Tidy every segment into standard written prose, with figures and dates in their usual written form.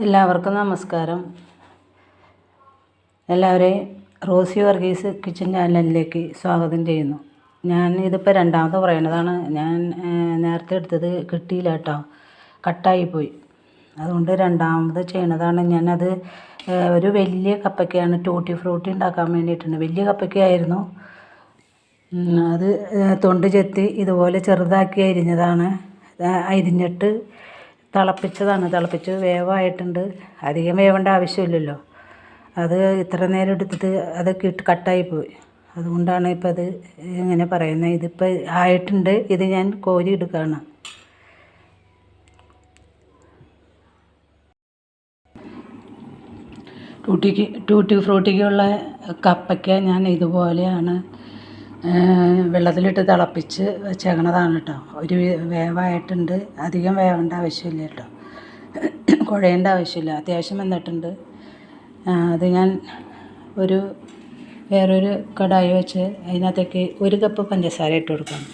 എല്ലാവർക്കും നമസ്കാരം. എല്ലാവരെയും റോസി വർഗീസ് കിച്ചൻ ചാനലിലേക്ക് സ്വാഗതം ചെയ്യുന്നു. ഞാൻ ഇതിപ്പോൾ രണ്ടാമത് പറയണതാണ്. ഞാൻ നേരത്തെ എടുത്തത് കിട്ടിയില്ല കേട്ടോ, കട്ടായിപ്പോയി. അതുകൊണ്ട് രണ്ടാമത് ചെയ്യണതാണ്. ഞാനത് ഒരു വലിയ കപ്പയ്ക്കാണ് ടൂട്ടി ഫ്രൂട്ടി ഉണ്ടാക്കാൻ വേണ്ടിയിട്ടുണ്ട്. വലിയ കപ്പയ്ക്കായിരുന്നു. അത് തൊണ്ട് ചെത്തി ഇതുപോലെ ചെറുതാക്കി അരിഞ്ഞതാണ്. അരിഞ്ഞിട്ട് തിളപ്പിച്ചതാണ്. തിളപ്പിച്ച് വേവായിട്ടുണ്ട്. അധികം വേവേണ്ട ആവശ്യമില്ലല്ലോ. അത് ഇത്ര നേരം എടുത്തിട്ട് അതൊക്കെ ഇട്ട് കട്ടായിപ്പോയി. അതുകൊണ്ടാണ് ഇപ്പം അത് ഇങ്ങനെ പറയുന്നത്. ഇതിപ്പോൾ ആയിട്ടുണ്ട്. ഇത് ഞാൻ കോരി എടുക്കുകയാണ്. ടൂട്ടി ഫ്രൂട്ടിക്കുള്ള കപ്പയ്ക്ക ഞാൻ ഇതുപോലെയാണ് വെള്ളത്തിലിട്ട് തിളപ്പിച്ച് വെച്ചേക്കണതാണ് കേട്ടോ. ഒരു വേവായിട്ടുണ്ട്. അധികം വേവേണ്ട ആവശ്യമില്ല കേട്ടോ, കുഴയേണ്ട ആവശ്യമില്ല. അത്യാവശ്യം വെന്തിട്ടുണ്ട്. അത് ഞാൻ വേറൊരു കടായി വെച്ച് അതിനകത്തേക്ക് 1 കപ്പ് പഞ്ചസാര ഇട്ട് കൊടുക്കണം.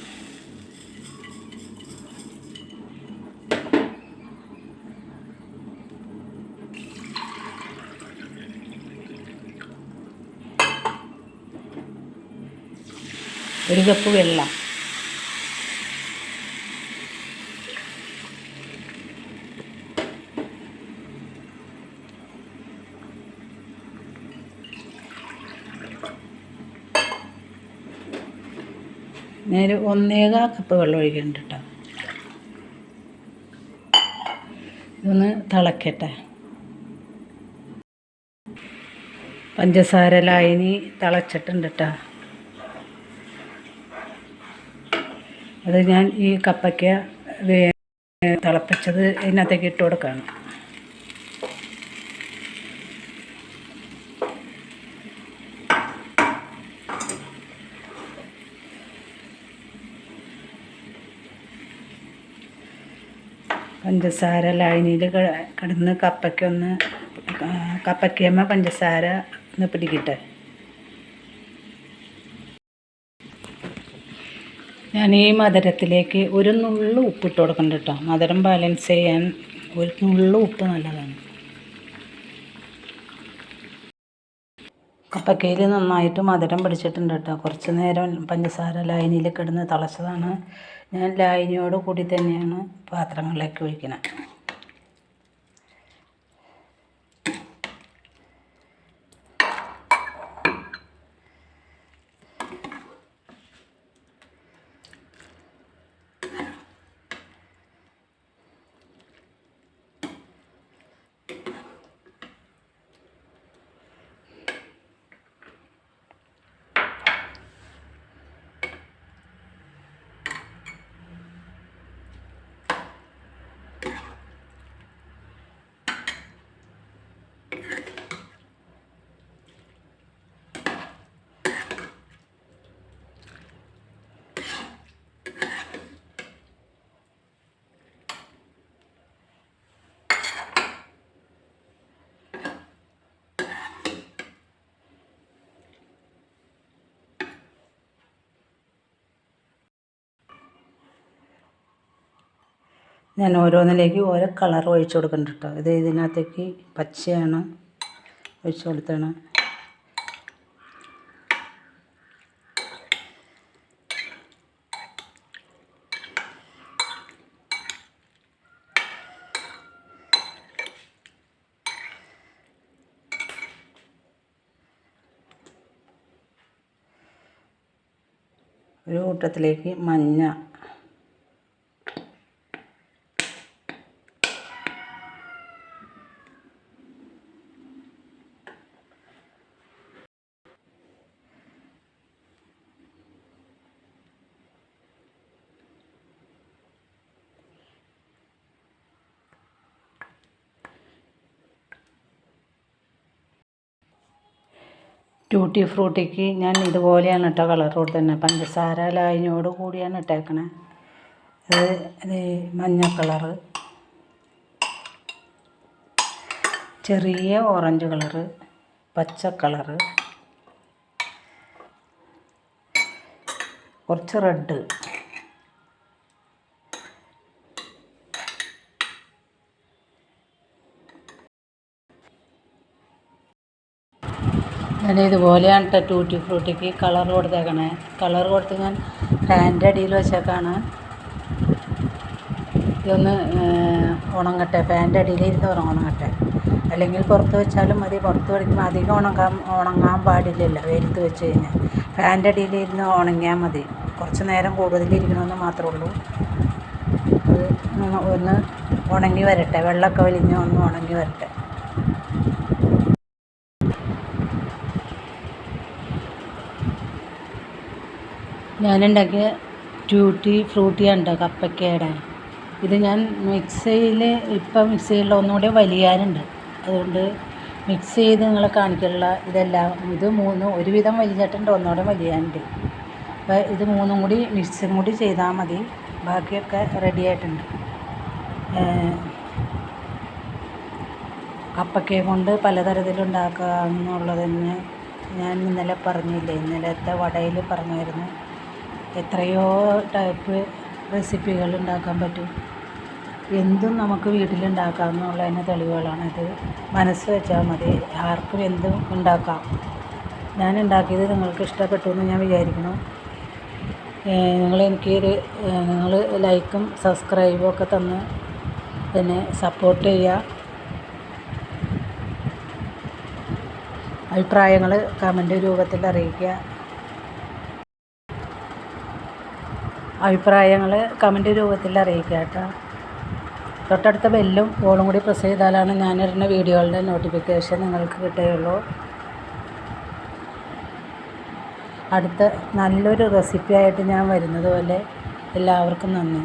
ഒരു കപ്പ് വെള്ളം, നേരെ 1.25 കപ്പ് വെള്ളം ഒഴിക്കുന്നുണ്ട് കേട്ടോ. ഇതൊന്ന് തിളക്കട്ടെ. പഞ്ചസാര ലായനി തിളച്ചിട്ടുണ്ട് കേട്ടോ. അത് ഞാൻ ഈ കപ്പയ്ക്ക തിളപ്പിച്ചത് ഇതിനകത്തേക്ക് ഇട്ട് കൊടുക്കുകയാണ്. പഞ്ചസാര ലായനിയിൽ കിടന്ന് കപ്പയ്ക്കമ്മ പഞ്ചസാര ഒന്ന് പിടിക്കട്ടെ. ഞാൻ ഈ മധുരത്തിലേക്ക് ഒരു നുള്ളു ഉപ്പിട്ട് കൊടുക്കണ്ട കേട്ടോ. മധുരം ബാലൻസ് ചെയ്യാൻ ഒരു നുള്ളു ഉപ്പ് നല്ലതാണ്. കപ്പയ്ക്കയിൽ നന്നായിട്ട് മധുരം പിടിച്ചിട്ടുണ്ട് കേട്ടോ. കുറച്ച് നേരം പഞ്ചസാര ലായനിയിൽ കിടന്ന് തിളച്ചതാണ്. ഞാൻ ലായനിയോട് കൂടി തന്നെയാണ് പാത്രങ്ങളിലേക്ക് ഒഴിക്കുന്നത്. ഞാൻ ഓരോന്നിലേക്ക് ഓരോ കളർ ഒഴിച്ചു കൊടുക്കുന്നുണ്ട് കേട്ടോ. ഇത് ഇതിനകത്തേക്ക് പച്ചയാണ് ഒഴിച്ചു കൊടുത്താണ്. ഒരു കൂട്ടത്തിലേക്ക് മഞ്ഞ, ടൂട്ടി ഫ്രൂട്ടിക്ക് ഞാൻ ഇതുപോലെയാണ് കേട്ടോ കളർ കൊടുത്തത്. പഞ്ചസാര ലായനിയോട് കൂടിയാണ് ഇട്ടേക്കണേ. ഇത് മഞ്ഞ കളറ്, ചെറിയ ഓറഞ്ച് കളറ്, പച്ച കളറ്, കുറച്ച് റെഡ്, ഞാൻ ഇതുപോലെയാണ് കേട്ടോ ടൂട്ടി ഫ്രൂട്ടിക്ക് കളർ കൊടുത്തേക്കണേ. കളർ കൊടുത്ത് ഞാൻ ഫാനിൻ്റെ അടിയിൽ വെച്ചേക്കാണ്. ഇതൊന്ന് ഉണങ്ങട്ടെ, ഫാനിൻ്റെ അടിയിലിരുന്ന് ഉണങ്ങട്ടെ. അല്ലെങ്കിൽ പുറത്ത് വെച്ചാലും മതി. പുറത്ത് വയ്ക്കുമ്പോൾ അധികം ഉണങ്ങാൻ പാടില്ലല്ലോ വെയിലത്ത് വെച്ച് കഴിഞ്ഞാൽ. ഫാനിൻ്റെ അടിയിലിരുന്ന് ഉണങ്ങിയാൽ മതി. കുറച്ച് നേരം കൂടുതലിരിക്കണമെന്ന് മാത്രമേ ഉള്ളൂ. അത് ഒന്ന് ഉണങ്ങി വരട്ടെ, വെള്ളമൊക്കെ വലിഞ്ഞ് ഒന്ന് ഉണങ്ങി വരട്ടെ. ഞാനുണ്ടാക്കിയ ട്യൂട്ടി ഫ്രൂട്ടിയാണ് കേട്ടോ, കപ്പയ്ക്കയുടെ. ഇത് ഞാൻ ഇപ്പം മിക്സിയിൽ ഒന്നുകൂടി വലിയാനുണ്ട്. അതുകൊണ്ട് മിക്സ് ചെയ്ത് നിങ്ങളെ കാണിക്കാനുള്ള ഇത് മൂന്നും ഒരുവിധം വലിഞ്ഞിട്ടുണ്ട്, ഒന്നുകൂടെ വലിയാനുണ്ട്. അപ്പോൾ ഇത് മൂന്നും കൂടി മിക്സും കൂടി ചെയ്താൽ മതി. ബാക്കിയൊക്കെ റെഡി ആയിട്ടുണ്ട്. കപ്പയ്ക്ക കൊണ്ട് പലതരത്തിലുണ്ടാക്കാമെന്നുള്ളതിന് ഞാൻ ഇന്നലെ പറഞ്ഞില്ലേ, ഇന്നലത്തെ വടയിൽ പറഞ്ഞായിരുന്നു. എത്രയോ ടൈപ്പ് റെസിപ്പികൾ ഉണ്ടാക്കാൻ പറ്റും. എന്തും നമുക്ക് വീട്ടിലുണ്ടാക്കാമെന്നുള്ളതിന് തെളിവുകളാണിത്. മനസ്സ് വെച്ചാൽ മതി, ആർക്കും എന്തും ഉണ്ടാക്കാം. ഞാൻ ഉണ്ടാക്കിയത് നിങ്ങൾക്ക് ഇഷ്ടപ്പെട്ടു എന്ന് ഞാൻ വിചാരിക്കുന്നു. നിങ്ങൾ ലൈക്കും സബ്സ്ക്രൈബും ഒക്കെ തന്ന് എന്നെ സപ്പോർട്ട് ചെയ്യുക. അഭിപ്രായങ്ങൾ കമൻറ്റ് രൂപത്തിൽ അറിയിക്കുക. കേട്ടോ. തൊട്ടടുത്ത ബെല്ലും ഓളും കൂടി പ്രസ് ചെയ്താലാണ് ഞാനിടുന്ന വീഡിയോകളുടെ നോട്ടിഫിക്കേഷൻ നിങ്ങൾക്ക് കിട്ടുകയുള്ളൂ. അടുത്ത നല്ലൊരു റെസിപ്പി ആയിട്ട് ഞാൻ വരുന്നത് പോലെ എല്ലാവർക്കും നന്ദി.